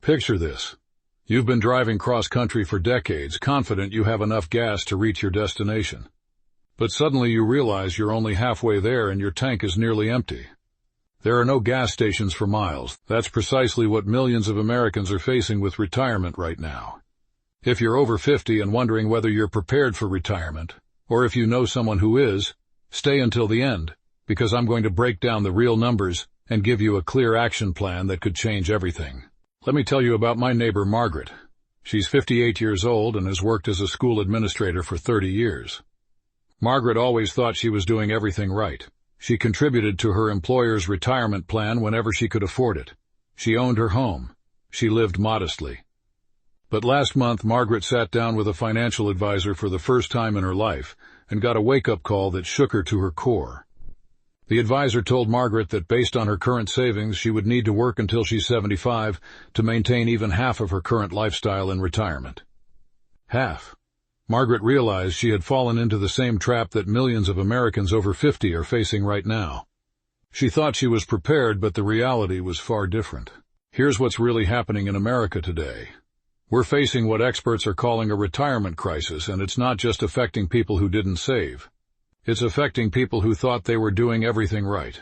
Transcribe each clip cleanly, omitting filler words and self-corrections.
Picture this. You've been driving cross-country for decades, confident you have enough gas to reach your destination. But suddenly you realize you're only halfway there and your tank is nearly empty. There are no gas stations for miles. That's precisely what millions of Americans are facing with retirement right now. If you're over 50 and wondering whether you're prepared for retirement, or if you know someone who is, stay until the end, because I'm going to break down the real numbers and give you a clear action plan that could change everything. Let me tell you about my neighbor Margaret. She's 58 years old and has worked as a school administrator for 30 years. Margaret always thought she was doing everything right. She contributed to her employer's retirement plan whenever she could afford it. She owned her home. She lived modestly. But last month, Margaret sat down with a financial advisor for the first time in her life and got a wake-up call that shook her to her core. The advisor told Margaret that based on her current savings, she would need to work until she's 75 to maintain even half of her current lifestyle in retirement. Half. Margaret realized she had fallen into the same trap that millions of Americans over 50 are facing right now. She thought she was prepared, but the reality was far different. Here's what's really happening in America today. We're facing what experts are calling a retirement crisis, and it's not just affecting people who didn't save. It's affecting people who thought they were doing everything right.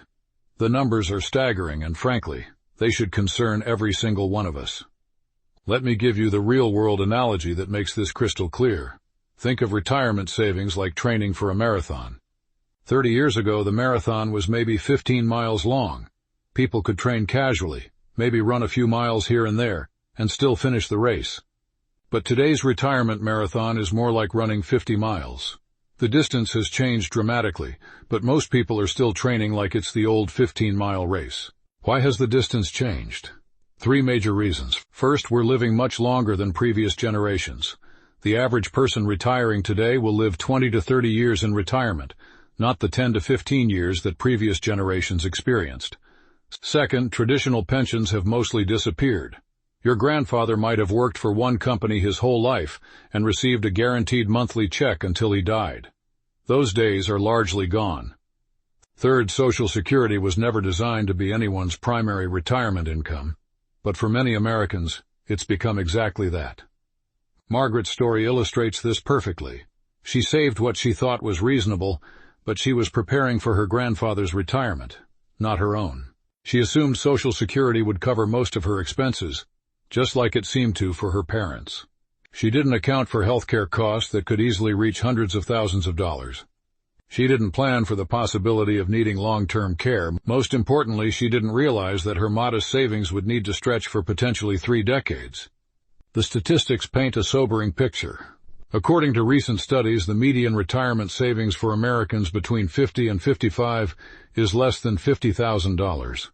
The numbers are staggering, and frankly, they should concern every single one of us. Let me give you the real-world analogy that makes this crystal clear. Think of retirement savings like training for a marathon. 30 years ago, the marathon was maybe 15 miles long. People could train casually, maybe run a few miles here and there, and still finish the race. But today's retirement marathon is more like running 50 miles. The distance has changed dramatically, but most people are still training like it's the old 15-mile race. Why has the distance changed? 3 major reasons. First, we're living much longer than previous generations. The average person retiring today will live 20 to 30 years in retirement, not the 10 to 15 years that previous generations experienced. Second, traditional pensions have mostly disappeared. Your grandfather might have worked for one company his whole life and received a guaranteed monthly check until he died. Those days are largely gone. Third, Social Security was never designed to be anyone's primary retirement income, but for many Americans, it's become exactly that. Margaret's story illustrates this perfectly. She saved what she thought was reasonable, but she was preparing for her grandfather's retirement, not her own. She assumed Social Security would cover most of her expenses, just like it seemed to for her parents. She didn't account for healthcare costs that could easily reach hundreds of thousands of dollars. She didn't plan for the possibility of needing long-term care. Most importantly, she didn't realize that her modest savings would need to stretch for potentially 3 decades. The statistics paint a sobering picture. According to recent studies, the median retirement savings for Americans between 50 and 55 is less than $50,000.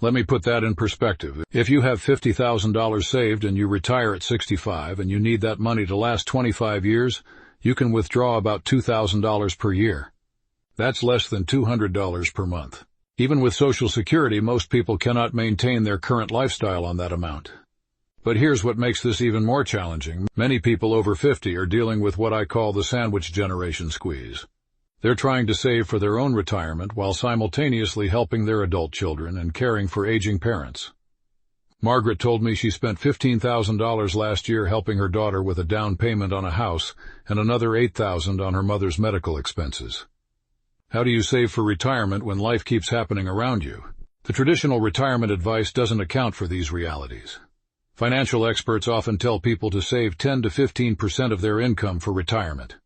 Let me put that in perspective. If you have $50,000 saved and you retire at 65 and you need that money to last 25 years, you can withdraw about $2,000 per year. That's less than $200 per month. Even with Social Security, most people cannot maintain their current lifestyle on that amount. But here's what makes this even more challenging. Many people over 50 are dealing with what I call the sandwich generation squeeze. They're trying to save for their own retirement while simultaneously helping their adult children and caring for aging parents. Margaret told me she spent $15,000 last year helping her daughter with a down payment on a house and another $8,000 on her mother's medical expenses. How do you save for retirement when life keeps happening around you? The traditional retirement advice doesn't account for these realities. Financial experts often tell people to save 10 to 15% of their income for retirement.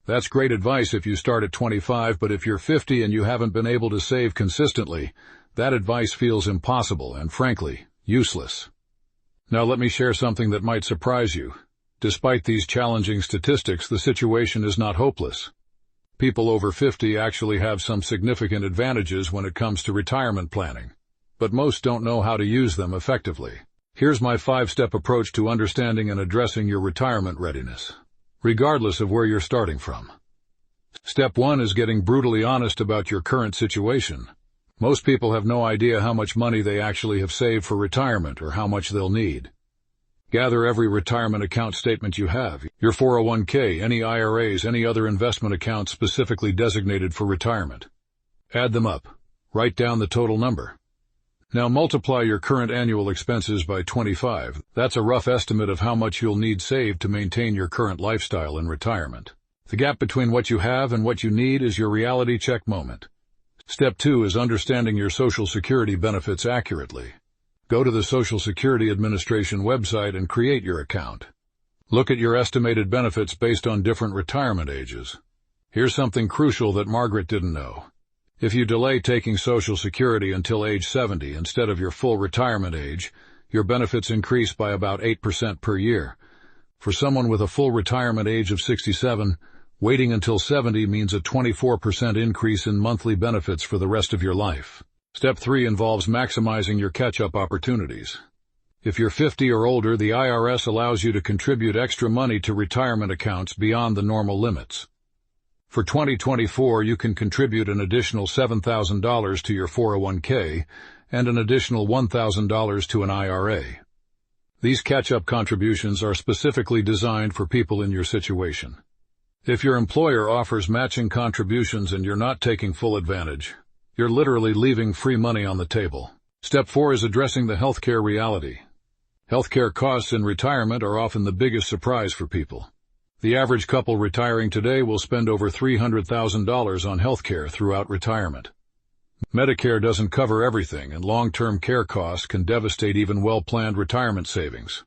That's great advice if you start at 25, but if you're 50 and you haven't been able to save consistently, that advice feels impossible and, frankly, useless. Now let me share something that might surprise you. Despite these challenging statistics, the situation is not hopeless. People over 50 actually have some significant advantages when it comes to retirement planning, but most don't know how to use them effectively. Here's my 5-step approach to understanding and addressing your retirement readiness, regardless of where you're starting from. Step 1 is getting brutally honest about your current situation. Most people have no idea how much money they actually have saved for retirement or how much they'll need. Gather every retirement account statement you have, your 401k, any IRAs, any other investment accounts specifically designated for retirement. Add them up. Write down the total number. Now multiply your current annual expenses by 25. That's a rough estimate of how much you'll need saved to maintain your current lifestyle in retirement. The gap between what you have and what you need is your reality check moment. Step 2 is understanding your Social Security benefits accurately. Go to the Social Security Administration website and create your account. Look at your estimated benefits based on different retirement ages. Here's something crucial that Margaret didn't know. If you delay taking Social Security until age 70 instead of your full retirement age, your benefits increase by about 8% per year. For someone with a full retirement age of 67, waiting until 70 means a 24% increase in monthly benefits for the rest of your life. Step 3 involves maximizing your catch-up opportunities. If you're 50 or older, the IRS allows you to contribute extra money to retirement accounts beyond the normal limits. For 2024, you can contribute an additional $7,000 to your 401k and an additional $1,000 to an IRA. These catch-up contributions are specifically designed for people in your situation. If your employer offers matching contributions and you're not taking full advantage, you're literally leaving free money on the table. Step 4 is addressing the healthcare reality. Healthcare costs in retirement are often the biggest surprise for people. The average couple retiring today will spend over $300,000 on healthcare throughout retirement. Medicare doesn't cover everything, and long-term care costs can devastate even well-planned retirement savings.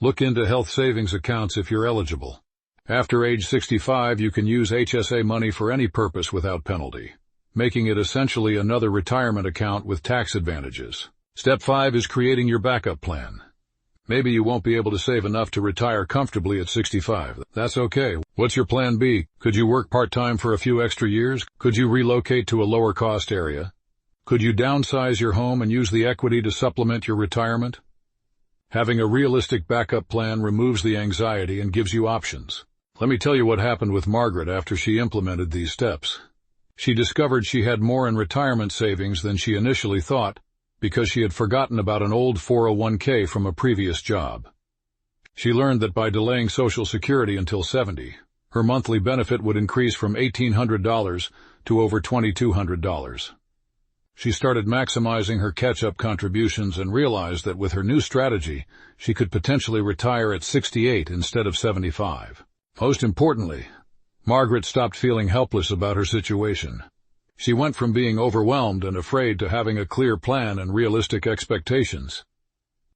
Look into health savings accounts if you're eligible. After age 65, you can use HSA money for any purpose without penalty, making it essentially another retirement account with tax advantages. Step 5 is creating your backup plan. Maybe you won't be able to save enough to retire comfortably at 65. That's okay. What's your plan B? Could you work part-time for a few extra years? Could you relocate to a lower-cost area? Could you downsize your home and use the equity to supplement your retirement? Having a realistic backup plan removes the anxiety and gives you options. Let me tell you what happened with Margaret after she implemented these steps. She discovered she had more in retirement savings than she initially thought, because she had forgotten about an old 401k from a previous job. She learned that by delaying Social Security until 70, her monthly benefit would increase from $1,800 to over $2,200. She started maximizing her catch-up contributions and realized that with her new strategy, she could potentially retire at 68 instead of 75. Most importantly, Margaret stopped feeling helpless about her situation. She went from being overwhelmed and afraid to having a clear plan and realistic expectations.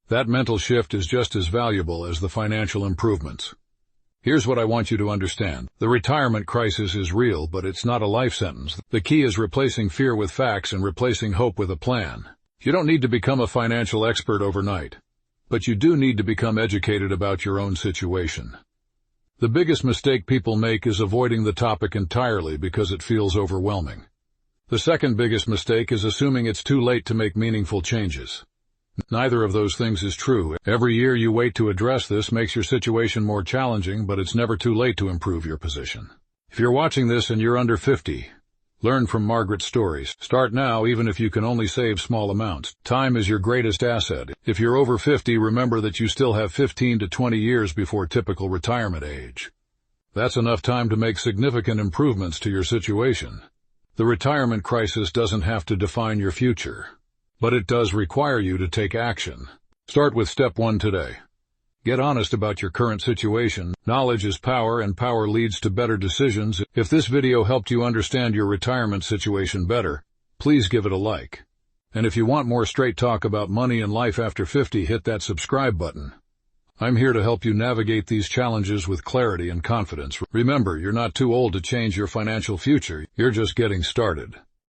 That mental shift is just as valuable as the financial improvements. Here's what I want you to understand. The retirement crisis is real, but it's not a life sentence. The key is replacing fear with facts and replacing hope with a plan. You don't need to become a financial expert overnight, but you do need to become educated about your own situation. The biggest mistake people make is avoiding the topic entirely because it feels overwhelming. The second biggest mistake is assuming it's too late to make meaningful changes. Neither of those things is true. Every year you wait to address this makes your situation more challenging, but it's never too late to improve your position. If you're watching this and you're under 50, learn from Margaret's stories. Start now, even if you can only save small amounts. Time is your greatest asset. If you're over 50, remember that you still have 15 to 20 years before typical retirement age. That's enough time to make significant improvements to your situation. The retirement crisis doesn't have to define your future, but it does require you to take action. Start with step 1 today. Get honest about your current situation. Knowledge is power, and power leads to better decisions. If this video helped you understand your retirement situation better, please give it a like. And if you want more straight talk about money and life after 50, hit that subscribe button. I'm here to help you navigate these challenges with clarity and confidence. Remember, you're not too old to change your financial future. You're just getting started.